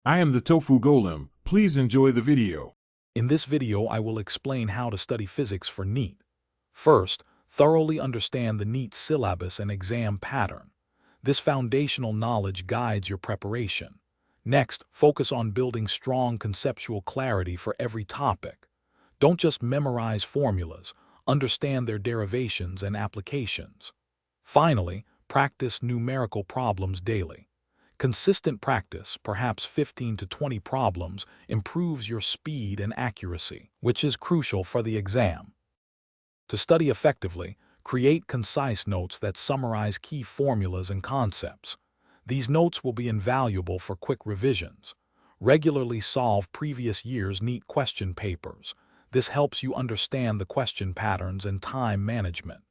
I am the Tofu Golem. Please enjoy the video. In this video, I will explain how to study physics for NEET. First, thoroughly understand the NEET syllabus and exam pattern. This foundational knowledge guides your preparation. Next, focus on building strong conceptual clarity for every topic. Don't just memorize formulas, understand their derivations and applications. Finally, practice numerical problems daily. Consistent practice, perhaps 15 to 20 problems, improves your speed and accuracy, which is crucial for the exam. To study effectively, create concise notes that summarize key formulas and concepts. These notes will be invaluable for quick revisions. Regularly solve previous year's NEET question papers. This helps you understand the question patterns and time management.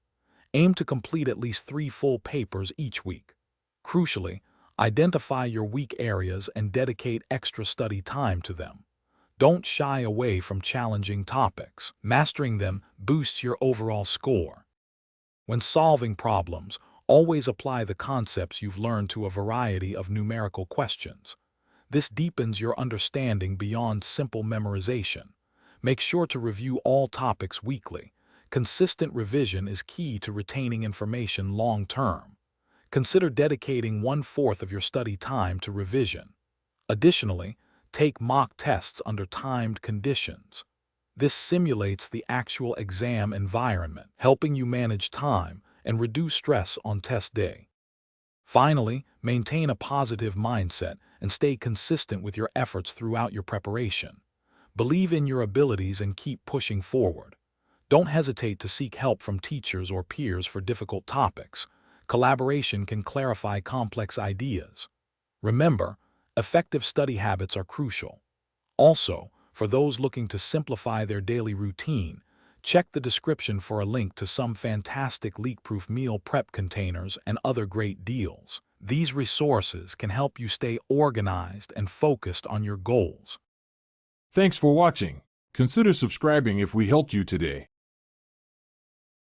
Aim to complete at least 3 full papers each week. Crucially, identify your weak areas and dedicate extra study time to them. Don't shy away from challenging topics. Mastering them boosts your overall score. When solving problems, always apply the concepts you've learned to a variety of numerical questions. This deepens your understanding beyond simple memorization. Make sure to review all topics weekly. Consistent revision is key to retaining information long-term. Consider dedicating 1/4 of your study time to revision. Additionally, take mock tests under timed conditions. This simulates the actual exam environment, helping you manage time and reduce stress on test day. Finally, maintain a positive mindset and stay consistent with your efforts throughout your preparation. Believe in your abilities and keep pushing forward. Don't hesitate to seek help from teachers or peers for difficult topics. Collaboration can clarify complex ideas. Remember, effective study habits are crucial. Also, for those looking to simplify their daily routine, check the description for a link to some fantastic leak-proof meal prep containers and other great deals. These resources can help you stay organized and focused on your goals. Thanks for watching. Consider subscribing if we helped you today.